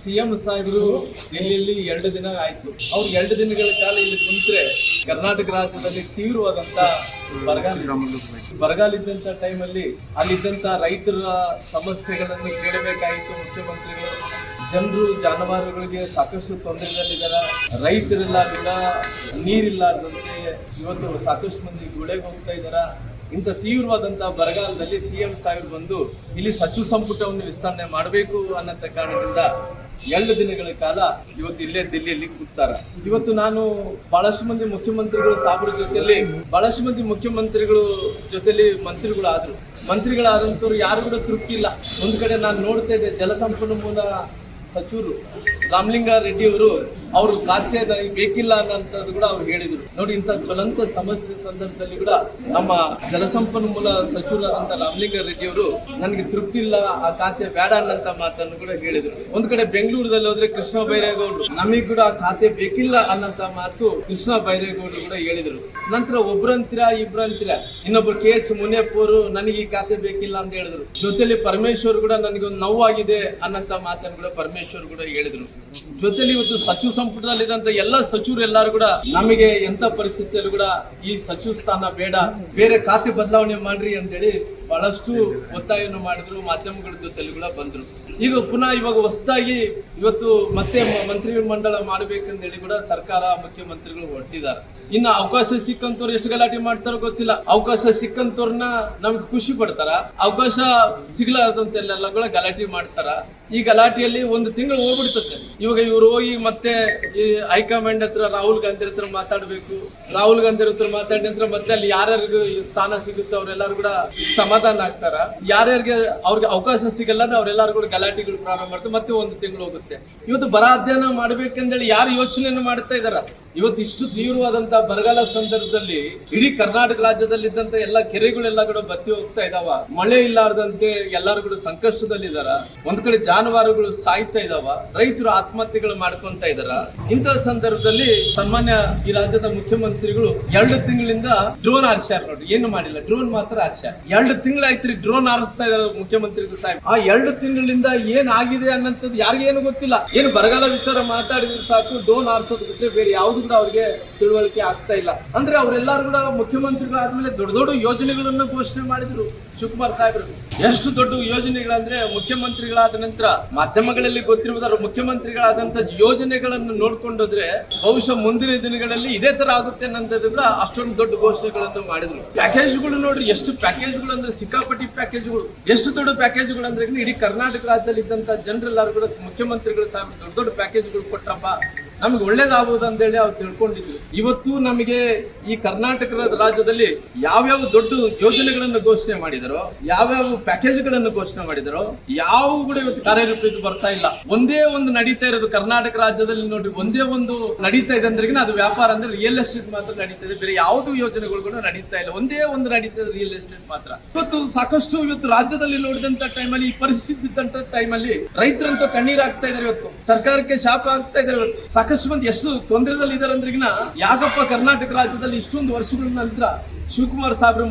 CM ಸಾಹೇಬರು ಡೆಲ್ಲಿಯಲ್ಲಿ 2 ದಿನ ಆಯ್ತು. ಅವ್ರು 2 ದಿನಗಳ ಕಾಲ ಇಲ್ಲಿ ಕುಂತ್ರೆ ಕರ್ನಾಟಕ ರಾಜ್ಯದಲ್ಲಿ ತೀವ್ರವಾದಂತ ಬರಗಾಲ ಇದ್ದಂತ ಟೈಮಲ್ಲಿ ಅಲ್ಲಿದ್ದಂತ ರೈತರ ಸಮಸ್ಯೆಗಳನ್ನು ಕೇಳಬೇಕಾಯಿತು ಮುಖ್ಯಮಂತ್ರಿಗಳು. ಜನರು ಜಾನುವಾರುಗಳಿಗೆ ಸಾಕಷ್ಟು ತೊಂದರೆಯಲ್ಲಿದ್ದಾರೆ. ರೈತರಿಲ್ಲ, ನೀರಿಲ್ಲಾರ್ದಂತೆ ಇವತ್ತು ಸಾಕಷ್ಟು ಮಂದಿ ಗುಳೆಗೆ ಹೋಗ್ತಾ ಇದ್ದಾರೆ. ಇಂಥ ತೀವ್ರವಾದಂತಹ ಬರಗಾಲದಲ್ಲಿ ಸಿಎಂ ಸಾಹೇಬ್ ಬಂದು ಇಲ್ಲಿ ಸಚಿವ ಸಂಪುಟವನ್ನು ವಿಸ್ತರಣೆ ಮಾಡಬೇಕು ಅನ್ನೋ ಕಾರಣದಿಂದ 2 ದಿನಗಳ ಕಾಲ ಇವತ್ತು ಇಲ್ಲೇ ದಿಲ್ಲಿಯಲ್ಲಿ ಕೂತಾರ. ಇವತ್ತು ನಾನು ಬಹಳಷ್ಟು ಮಂದಿ ಮುಖ್ಯಮಂತ್ರಿಗಳು ಸಾಬ್ರ ಜೊತೆಲಿ ಬಹಳಷ್ಟು ಮಂದಿ ಮುಖ್ಯಮಂತ್ರಿಗಳು ಜೊತೆಲಿ ಮಂತ್ರಿಗಳಾದಂಥವ್ರು ಯಾರು ಕೂಡ ತೃಪ್ತಿ ಇಲ್ಲ. ಒಂದ್ ಕಡೆ ನಾನು ನೋಡ್ತಾ ಇದ್ದೆ, ಜಲಸಂಪನ್ಮೂಲ ಸಚಿವರು ರಾಮಲಿಂಗಾರೆಡ್ಡಿ ಅವರು ಖಾತೆ ನನಗೆ ಬೇಕಿಲ್ಲ ಅನ್ನೋಂಥದ್ದು ಕೂಡ ಅವ್ರು ಹೇಳಿದ್ರು. ನೋಡಿ, ಇಂಥ ಜ್ವಲಂತ ಸಮಸ್ಯೆ ಸಂದರ್ಭದಲ್ಲಿ ಕೂಡ ನಮ್ಮ ಜಲಸಂಪನ್ಮೂಲ ಸಚಿವರಾದಂಥ ರಾಮಲಿಂಗಾರೆಡ್ಡಿ ಅವರು ನನಗೆ ತೃಪ್ತಿ ಇಲ್ಲ, ಆ ಖಾತೆ ಬೇಡ ಅನ್ನಂತ ಮಾತನ್ನು ಕೂಡ ಹೇಳಿದ್ರು. ಒಂದ್ ಕಡೆ ಬೆಂಗಳೂರಲ್ಲಿ ಹೋದ್ರೆ ಕೃಷ್ಣ ಬೈರೇಗೌಡರು ನಮಗ್ ಕೂಡ ಆ ಖಾತೆ ಬೇಕಿಲ್ಲ ಅನ್ನಂತ ಮಾತು ಕೃಷ್ಣ ಬೈರೇಗೌಡರು ಕೂಡ ಹೇಳಿದ್ರು. ನಂತರ ಇಬ್ರಂತೀರ ಇನ್ನೊಬ್ರು KH ಮುನಿಯಪ್ಪ ಅವರು ನನಗೆ ಈ ಖಾತೆ ಬೇಕಿಲ್ಲ ಅಂತ ಹೇಳಿದ್ರು. ಜೊತೆಲಿ ಪರಮೇಶ್ವರ್ ಕೂಡ ನನಗೆ ಒಂದು ನೋವಾಗಿದೆ ಅನ್ನಂತ ಮಾತನ್ನು ಕೂಡ ಪರಮೇಶ್ವರ್ ಕೂಡ ಹೇಳಿದ್ರು. ಜೊತೆಲಿ ಇವತ್ತು ಸಚಿವ ಸಂಪುಟದಲ್ಲಿರುವಂತ ಎಲ್ಲ ಸಚಿವರು ಎಲ್ಲರೂ ಕೂಡ ನಮಗೆ ಎಂತ ಪರಿಸ್ಥಿತಿಯಲ್ಲೂ ಕೂಡ ಈ ಸಚಿವ ಸ್ಥಾನ ಬೇಡ, ಬೇರೆ ಖಾತೆ ಬದಲಾವಣೆ ಮಾಡ್ರಿ ಅಂತೇಳಿ ಬಹಳಷ್ಟು ಒತ್ತಾಯವನ್ನು ಮಾಡಿದ್ರು. ಮಾಧ್ಯಮಗಳ ಜೊತೆಲಿ ಕೂಡ ಬಂದ್ರು. ಈಗ ಇವಾಗ ಹೊಸದಾಗಿ ಇವತ್ತು ಮತ್ತೆ ಮಂತ್ರಿ ಮಂಡಳ ಮಾಡಬೇಕಂತೇಳಿ ಕೂಡ ಸರ್ಕಾರ ಮುಖ್ಯಮಂತ್ರಿಗಳು ಹೊರಟಿದ್ದಾರೆ. ಇನ್ನು ಅವಕಾಶ ಸಿಕ್ಕಂತವ್ರು ಎಷ್ಟು ಗಲಾಟೆ ಮಾಡ್ತಾರೋ ಗೊತ್ತಿಲ್ಲ. ಅವಕಾಶ ಸಿಕ್ಕಂತವ್ರನ್ನ ನಮ್ಗೆ ಖುಷಿ ಪಡ್ತಾರ, ಅವಕಾಶ ಸಿಗ್ಲಾರ್ದಂತೆಲ್ಲ ಕೂಡ ಗಲಾಟೆ ಮಾಡ್ತಾರ. ಈ ಗಲಾಟೆಯಲ್ಲಿ 1 ತಿಂಗಳು ಹೋಗ್ಬಿಡ್ತದೆ. ಇವಾಗ ಇವ್ರು ಹೋಗಿ ಮತ್ತೆ ಈ ಹೈಕಮಾಂಡ್ ಹತ್ರ ರಾಹುಲ್ ಗಾಂಧಿ ಹತ್ರ ಮಾತಾಡ್ಬೇಕು. ರಾಹುಲ್ ಗಾಂಧಿ ಹತ್ರ ಮಾತಾಡಿದ ನಂತರ ಮತ್ತೆ ಅಲ್ಲಿ ಯಾರ್ಯಾರಿಗೂ ಸ್ಥಾನ ಸಿಗುತ್ತೆ ಅವರೆಲ್ಲರೂ ಕೂಡ ಸಮಾಧಾನ ಆಗ್ತಾರ. ಯಾರ್ಯಾರಿಗೆ ಅವ್ರಿಗೆ ಅವಕಾಶ ಸಿಗಲ್ಲ ಅವರೆಲ್ಲರೂ ಕೂಡ ಗಲಾಟೆಗಳು ಪ್ರಾರಂಭ ಮಾಡ್ತಾರೆ. ಮತ್ತೆ 1 ತಿಂಗಳು ಹೋಗುತ್ತೆ. ಇವತ್ತು ಬರ ಅಧ್ಯಯನ ಮಾಡ್ಬೇಕಂದೇಳಿ ಯಾರು ಯೋಚನೆಯನ್ನು ಮಾಡ್ತಾ ಇದಾರ? ಇವತ್ತು ಇಷ್ಟು ತೀವ್ರವಾದಂತಹ ಬರಗಾಲ ಸಂದರ್ಭದಲ್ಲಿ ಇಡೀ ಕರ್ನಾಟಕ ರಾಜ್ಯದಲ್ಲಿ ಇದ್ದಂತ ಎಲ್ಲ ಕೆರೆಗಳೆಲ್ಲ ಕೂಡ ಬತ್ತಿ ಹೋಗ್ತಾ ಇದಾವ. ಮಳೆ ಇಲ್ಲಾರ್ದಂತೆ ಎಲ್ಲರೂ ಕೂಡ ಸಂಕಷ್ಟದಲ್ಲಿದ್ದಾರ. ಒಂದ್ ಕಡೆ ಜಾನುವಾರುಗಳು ಸಾಯ್ತಾ ಇದಾವ, ರೈತರು ಆತ್ಮಹತ್ಯೆಗಳು ಮಾಡ್ಕೊಂತ ಇದಾರ. ಇಂತಹ ಸಂದರ್ಭದಲ್ಲಿ ಸನ್ಮಾನ್ಯ ಈ ರಾಜ್ಯದ ಮುಖ್ಯಮಂತ್ರಿಗಳು 2 ತಿಂಗಳಿಂದ ಡ್ರೋನ್ ಹಾರಿಸ್ಯಾರ. ನೋಡಿ, ಏನು ಮಾಡಿಲ್ಲ, ಡ್ರೋನ್ ಮಾತ್ರ ಹಾರಿಸ್ಯಾರ. 2 ತಿಂಗಳಾಯ್ತ್ರಿ ಡ್ರೋನ್ ಹಾರಿಸ್ತಾ ಇದಾರೆ ಮುಖ್ಯಮಂತ್ರಿಗಳು ಸಾಹೇಬ್. ಆ 2 ತಿಂಗಳಿಂದ ಏನ್ ಆಗಿದೆ ಅನ್ನೋಂಥದ್ದು ಯಾರಿಗೇನು ಗೊತ್ತಿಲ್ಲ. ಏನು ಬರಗಾಲ ವಿಚಾರ ಮಾತಾಡಿದ್ರೆ ಸಾಕು, ಡ್ರೋನ್ ಹಾರಿಸೋದು ಬಿಟ್ಟರೆ ಬೇರೆ ಯಾವ್ದು ಕೂಡ ಅವ್ರಿಗೆ ತಿಳುವಳಿಕೆ ಆಗ್ತಾ ಇಲ್ಲ. ಅಂದ್ರೆ ಅವರೆಲ್ಲರೂ ಕೂಡ ಮುಖ್ಯಮಂತ್ರಿಗಳಾದ್ಮೇಲೆ ದೊಡ್ಡ ಯೋಜನೆಗಳನ್ನು ಘೋಷಣೆ ಮಾಡಿದ್ರು. ಶಿವಕುಮಾರ್ ಸಾಹೇಬರು ಎಷ್ಟು ದೊಡ್ಡ ಯೋಜನೆಗಳಂದ್ರೆ ಮುಖ್ಯಮಂತ್ರಿಗಳಾದ ನಂತರ ಮಾಧ್ಯಮಗಳಲ್ಲಿ ಗೊತ್ತಿರುವುದಾದ್ರು ಮುಖ್ಯಮಂತ್ರಿಗಳಾದಂತ ಯೋಜನೆಗಳನ್ನು ನೋಡ್ಕೊಂಡೋದ್ರೆ ಬಹುಶಃ ಮುಂದಿನ ದಿನಗಳಲ್ಲಿ ಇದೇ ತರ ಆಗುತ್ತೆ ಅನ್ನೋದು ಕೂಡ ಅಷ್ಟೊಂದು ದೊಡ್ಡ ಘೋಷಣೆಗಳನ್ನು ಮಾಡಿದ್ರು. ಪ್ಯಾಕೇಜ್ಗಳು ನೋಡ್ರಿ, ಎಷ್ಟು ಪ್ಯಾಕೇಜ್ಗಳು ಅಂದ್ರೆ ಸಿಕ್ಕಾಪಟ್ಟಿ ಪ್ಯಾಕೇಜ್ಗಳು. ಎಷ್ಟು ದೊಡ್ಡ ಪ್ಯಾಕೇಜ್ಗಳು ಅಂದ್ರೆ ಇಡೀ ಕರ್ನಾಟಕ ರಾಜ್ಯದಲ್ಲಿ ಇದ್ದಂತ ಜನರೆಲ್ಲರೂ ಕೂಡ ಮುಖ್ಯಮಂತ್ರಿಗಳು ಸಾಹೇಬ್ ದೊಡ್ಡ ಪ್ಯಾಕೇಜ್ಗಳು ಕೊಟ್ಟಪ್ಪ, ನಮ್ಗೆ ಒಳ್ಳೇದಾಗಬಹುದು ಅಂತ ಹೇಳಿ ಅವ್ರು ತಿಳ್ಕೊಂಡಿದ್ರು. ಇವತ್ತು ನಮಗೆ ಈ ಕರ್ನಾಟಕ ರಾಜ್ಯದಲ್ಲಿ ಯಾವ್ಯಾವ ದೊಡ್ಡ ಯೋಜನೆಗಳನ್ನು ಘೋಷಣೆ ಮಾಡಿದರೋ, ಯಾವ್ಯಾವ ಪ್ಯಾಕೇಜ್ಗಳನ್ನು ಘೋಷಣೆ ಮಾಡಿದರೋ, ಯಾವ ಕೂಡ ಇವತ್ತು ಕಾರ್ಯರೂಪಕ್ಕೆ ಬರ್ತಾ ಇಲ್ಲ. ಒಂದೇ ಒಂದು ನಡೀತಾ ಇರೋದು ಕರ್ನಾಟಕ ರಾಜ್ಯದಲ್ಲಿ. ನೋಡ್ರಿ, ಒಂದೇ ಒಂದು ನಡೀತಾ ಇದೆ ಅಂದ್ರೆ ಅದು ವ್ಯಾಪಾರ ಅಂದ್ರೆ ರಿಯಲ್ ಎಸ್ಟೇಟ್ ಮಾತ್ರ ನಡೀತಾ ಇದೆ. ಬೇರೆ ಯಾವ್ದು ಯೋಜನೆಗಳು ಕೂಡ ನಡೀತಾ ಇಲ್ಲ. ಒಂದೇ ಒಂದು ನಡೀತಾ ಇದೆ, ರಿಯಲ್ ಎಸ್ಟೇಟ್ ಮಾತ್ರ. ಇವತ್ತು ರಾಜ್ಯದಲ್ಲಿ ನೋಡಿದಂತ ಟೈಮಲ್ಲಿ, ಈ ಪರಿಸ್ಥಿತಿ ಇದ್ದಂತ ಟೈಮಲ್ಲಿ ರೈತರಂತೂ ಕಣ್ಣೀರಾಗ್ತಾ ಇದಾರೆ. ಇವತ್ತು ಸರ್ಕಾರಕ್ಕೆ ಶಾಪ ಆಗ್ತಾ ಇದಾರೆ. ಇವತ್ತು ಸಾಕಷ್ಟು ಮಂದಿ ಎಷ್ಟು ತೊಂದರೆದಲ್ಲಿ ಇದಾರೆ ಅಂದ್ರಿಗಿನ ಯಾಕಪ್ಪ ಕರ್ನಾಟಕ ರಾಜ್ಯದಲ್ಲಿ ಇಷ್ಟೊಂದು ವರ್ಷಗಳ ನಂತರ ಶಿವಕುಮಾರ್ ಸಾಹೇಬ್ರು